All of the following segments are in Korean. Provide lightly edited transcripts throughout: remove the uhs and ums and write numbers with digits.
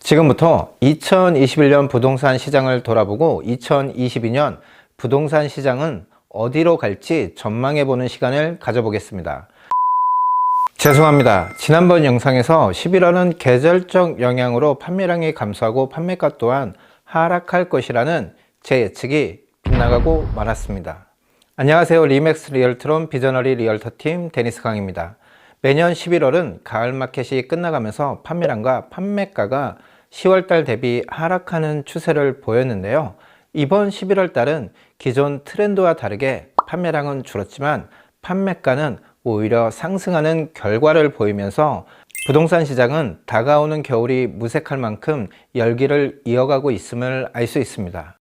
지금부터 2021년 부동산 시장을 돌아보고 2022년 부동산 시장은 어디로 갈지 전망해보는 시간을 가져보겠습니다. 죄송합니다. 지난번 영상에서 11월은 계절적 영향으로 판매량이 감소하고 판매가 또한 하락할 것이라는 제 예측이 빗나가고 말았습니다. 안녕하세요. 리맥스 리얼트론 비저너리 리얼터팀 데니스 강입니다. 매년 11월은 가을 마켓이 끝나가면서 판매량과 판매가가 10월달 대비 하락하는 추세를 보였는데요. 이번 11월달은 기존 트렌드와 다르게 판매량은 줄었지만 판매가는 오히려 상승하는 결과를 보이면서 부동산 시장은 다가오는 겨울이 무색할 만큼 열기를 이어가고 있음을 알 수 있습니다.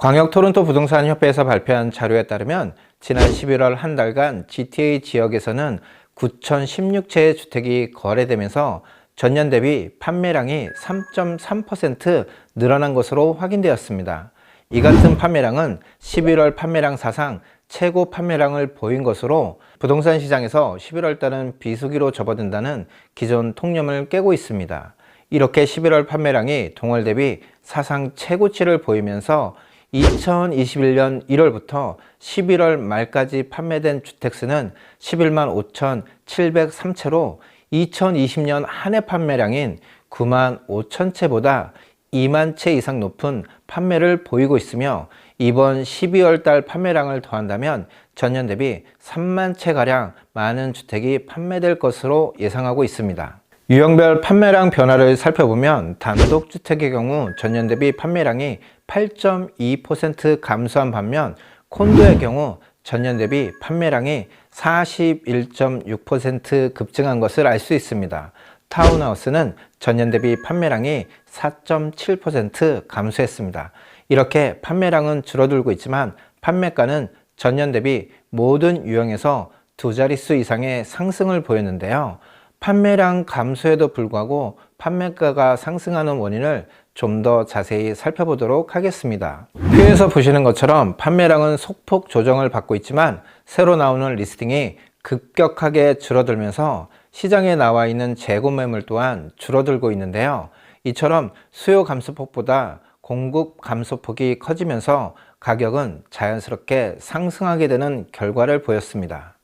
광역토론토 부동산협회에서 발표한 자료에 따르면 지난 11월 한 달간 GTA 지역에서는 9,016채의 주택이 거래되면서 전년 대비 판매량이 3.3% 늘어난 것으로 확인되었습니다. 이 같은 판매량은 11월 판매량 사상 최고 판매량을 보인 것으로 부동산 시장에서 11월 달은 비수기로 접어든다는 기존 통념을 깨고 있습니다. 이렇게 11월 판매량이 동월 대비 사상 최고치를 보이면서 2021년 1월부터 11월 말까지 판매된 주택수는 11만 5,703채로 2020년 한 해 판매량인 9만 5천 채보다 2만 채 이상 높은 판매를 보이고 있으며 이번 12월 달 판매량을 더한다면 전년 대비 3만 채가량 많은 주택이 판매될 것으로 예상하고 있습니다. 유형별 판매량 변화를 살펴보면 단독주택의 경우 전년 대비 판매량이 8.2% 감소한 반면 콘도의 경우 전년 대비 판매량이 41.6% 급증한 것을 알 수 있습니다. 타운하우스는 전년 대비 판매량이 4.7% 감소했습니다. 이렇게 판매량은 줄어들고 있지만 판매가는 전년 대비 모든 유형에서 두 자릿수 이상의 상승을 보였는데요. 판매량 감소에도 불구하고 판매가가 상승하는 원인을 좀 더 자세히 살펴보도록 하겠습니다. 표에서 보시는 것처럼 판매량은 소폭 조정을 받고 있지만 새로 나오는 리스팅이 급격하게 줄어들면서 시장에 나와 있는 재고 매물 또한 줄어들고 있는데요. 이처럼 수요 감소폭보다 공급 감소폭이 커지면서 가격은 자연스럽게 상승하게 되는 결과를 보였습니다.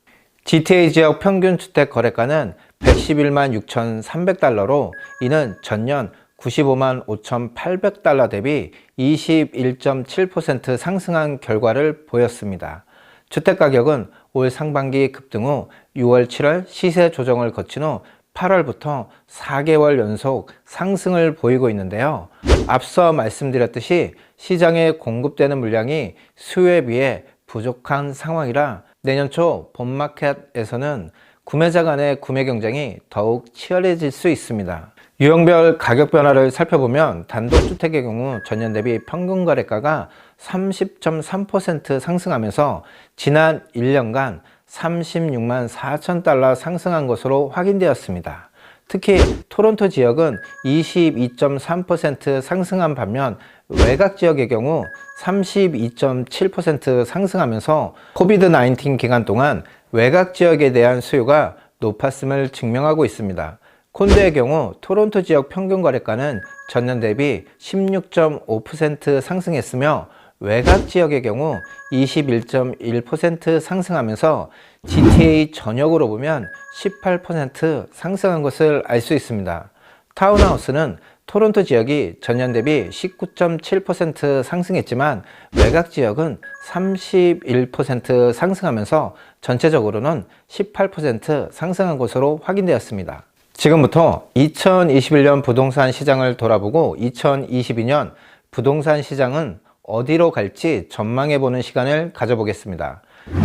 GTA 지역 평균 주택 거래가는 111만 6,300달러로 이는 전년 95만 5,800달러 대비 21.7% 상승한 결과를 보였습니다. 주택가격은 올 상반기 급등 후 6월, 7월 시세 조정을 거친 후 8월부터 4개월 연속 상승을 보이고 있는데요. 앞서 말씀드렸듯이 시장에 공급되는 물량이 수요에 비해 부족한 상황이라 내년 초 봄마켓에서는 구매자 간의 구매 경쟁이 더욱 치열해질 수 있습니다. 유형별 가격 변화를 살펴보면 단독주택의 경우 전년 대비 평균 거래가가 30.3% 상승하면서 지난 1년간 36만 4천 달러 상승한 것으로 확인되었습니다. 특히 토론토 지역은 22.3% 상승한 반면 외곽 지역의 경우 32.7% 상승하면서 코비드-19 기간 동안 외곽 지역에 대한 수요가 높았음을 증명하고 있습니다. 콘도의 경우 토론토 지역 평균 거래가는 전년 대비 16.5% 상승했으며 외곽 지역의 경우 21.1% 상승하면서 GTA 전역으로 보면 18% 상승한 것을 알 수 있습니다. 타운하우스는 토론토 지역이 전년 대비 19.7% 상승했지만 외곽 지역은 31% 상승하면서 전체적으로는 18% 상승한 것으로 확인되었습니다. 지금부터 2021년 부동산 시장을 돌아보고 2022년 부동산 시장은 어디로 갈지 전망해보는 시간을 가져보겠습니다.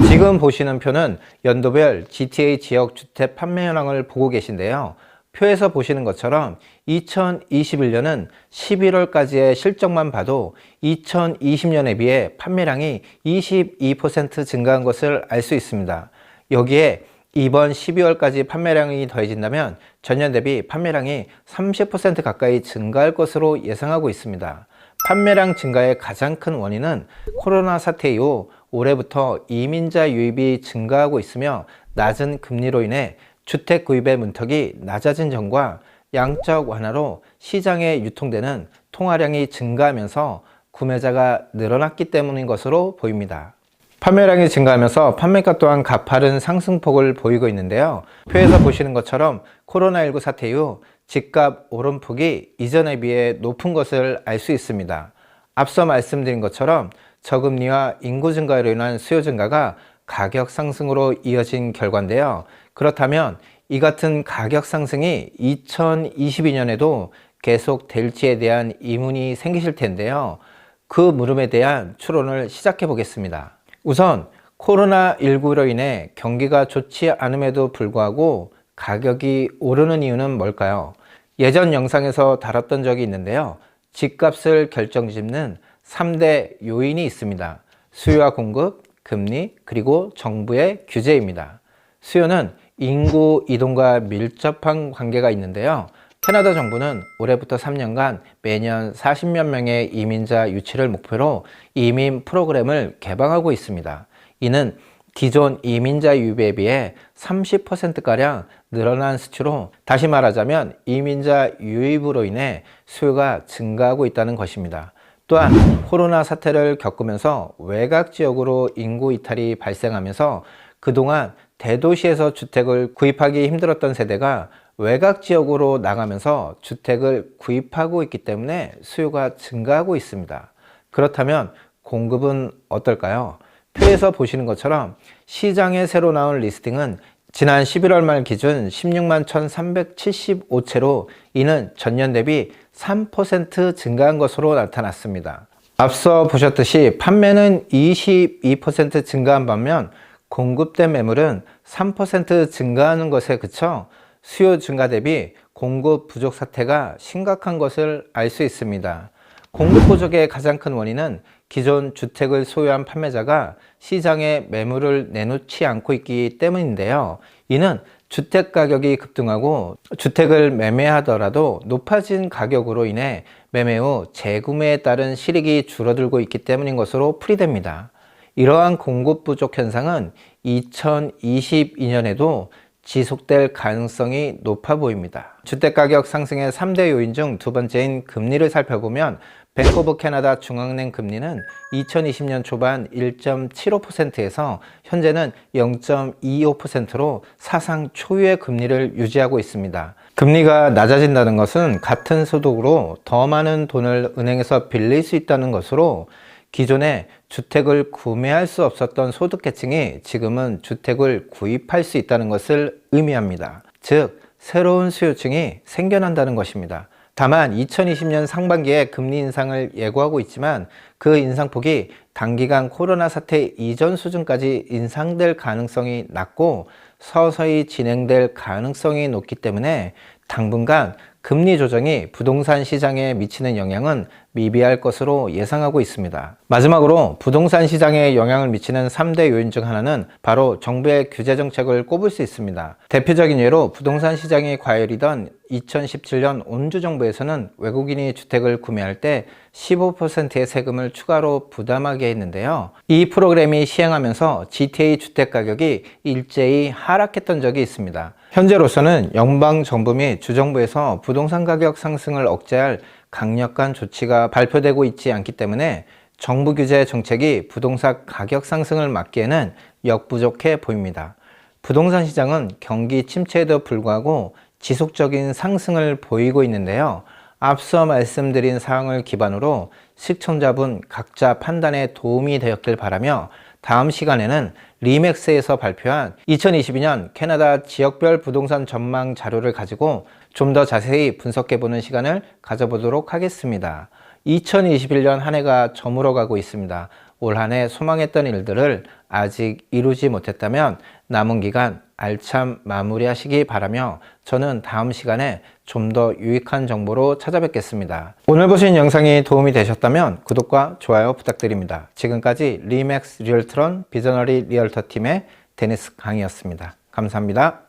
지금 보시는 표는 연도별 GTA 지역 주택 판매 현황을 보고 계신데요. 표에서 보시는 것처럼 2021년은 11월까지의 실적만 봐도 2020년에 비해 판매량이 22% 증가한 것을 알 수 있습니다. 여기에 이번 12월까지 판매량이 더해진다면 전년 대비 판매량이 30% 가까이 증가할 것으로 예상하고 있습니다. 판매량 증가의 가장 큰 원인은 코로나 사태 이후 올해부터 이민자 유입이 증가하고 있으며 낮은 금리로 인해 주택 구입의 문턱이 낮아진 점과 양적 완화로 시장에 유통되는 통화량이 증가하면서 구매자가 늘어났기 때문인 것으로 보입니다. 판매량이 증가하면서 판매가 또한 가파른 상승폭을 보이고 있는데요. 표에서 보시는 것처럼 코로나19 사태 이후 집값 오름폭이 이전에 비해 높은 것을 알 수 있습니다. 앞서 말씀드린 것처럼 저금리와 인구 증가로 인한 수요 증가가 가격 상승으로 이어진 결과인데요. 그렇다면 이 같은 가격 상승이 2022년에도 계속 될지에 대한 의문이 생기실 텐데요. 그 물음에 대한 추론을 시작해 보겠습니다. 우선 코로나19로 인해 경기가 좋지 않음에도 불구하고 가격이 오르는 이유는 뭘까요? 예전 영상에서 다뤘던 적이 있는데요. 집값을 결정짓는 3대 요인이 있습니다. 수요와 공급, 금리, 그리고 정부의 규제입니다. 수요는 인구 이동과 밀접한 관계가 있는데요. 캐나다 정부는 올해부터 3년간 매년 40만 명의 이민자 유치를 목표로 이민 프로그램을 개방하고 있습니다. 이는 기존 이민자 유입에 비해 30%가량 늘어난 수치로, 다시 말하자면 이민자 유입으로 인해 수요가 증가하고 있다는 것입니다. 또한 코로나 사태를 겪으면서 외곽 지역으로 인구 이탈이 발생하면서 그동안 대도시에서 주택을 구입하기 힘들었던 세대가 외곽 지역으로 나가면서 주택을 구입하고 있기 때문에 수요가 증가하고 있습니다. 그렇다면 공급은 어떨까요? 표에서 보시는 것처럼 시장에 새로 나온 리스팅은 지난 11월 말 기준 16만 1,375채로 이는 전년 대비 3% 증가한 것으로 나타났습니다. 앞서 보셨듯이 판매는 22% 증가한 반면 공급된 매물은 3% 증가하는 것에 그쳐 수요 증가 대비 공급 부족 사태가 심각한 것을 알 수 있습니다. 공급 부족의 가장 큰 원인은 기존 주택을 소유한 판매자가 시장에 매물을 내놓지 않고 있기 때문인데요. 이는 주택 가격이 급등하고 주택을 매매하더라도 높아진 가격으로 인해 매매 후 재구매에 따른 실익이 줄어들고 있기 때문인 것으로 풀이됩니다. 이러한 공급 부족 현상은 2022년에도 지속될 가능성이 높아 보입니다. 주택가격 상승의 3대 요인 중 두 번째인 금리를 살펴보면 뱅크 오브 캐나다 중앙은행 금리는 2020년 초반 1.75%에서 현재는 0.25%로 사상 초유의 금리를 유지하고 있습니다. 금리가 낮아진다는 것은 같은 소득으로 더 많은 돈을 은행에서 빌릴 수 있다는 것으로 기존에 주택을 구매할 수 없었던 소득계층이 지금은 주택을 구입할 수 있다는 것을 의미합니다. 즉, 새로운 수요층이 생겨난다는 것입니다. 다만 2020년 상반기에 금리 인상을 예고하고 있지만 그 인상폭이 단기간 코로나 사태 이전 수준까지 인상될 가능성이 낮고 서서히 진행될 가능성이 높기 때문에 당분간 금리 조정이 부동산 시장에 미치는 영향은 미비할 것으로 예상하고 있습니다. 마지막으로 부동산 시장에 영향을 미치는 3대 요인 중 하나는 바로 정부의 규제 정책을 꼽을 수 있습니다. 대표적인 예로 부동산 시장이 과열이던 2017년 온주 정부에서는 외국인이 주택을 구매할 때 15%의 세금을 추가로 부담하게 했는데요. 이 프로그램이 시행하면서 GTA 주택 가격이 일제히 하락했던 적이 있습니다. 현재로서는 연방정부 및 주정부에서 부동산 가격 상승을 억제할 강력한 조치가 발표되고 있지 않기 때문에 정부 규제 정책이 부동산 가격 상승을 막기에는 역부족해 보입니다. 부동산 시장은 경기 침체에도 불구하고 지속적인 상승을 보이고 있는데요. 앞서 말씀드린 사항을 기반으로 시청자분 각자 판단에 도움이 되었길 바라며 다음 시간에는 리맥스에서 발표한 2022년 캐나다 지역별 부동산 전망 자료를 가지고 좀 더 자세히 분석해보는 시간을 가져보도록 하겠습니다. 2021년 한 해가 저물어가고 있습니다. 올 한 해 소망했던 일들을 아직 이루지 못했다면 남은 기간 알참 마무리하시기 바라며 저는 다음 시간에 좀 더 유익한 정보로 찾아뵙겠습니다. 오늘 보신 영상이 도움이 되셨다면 구독과 좋아요 부탁드립니다. 지금까지 리맥스 리얼트론 비저너리 리얼터 팀의 데니스 강이었습니다. 감사합니다.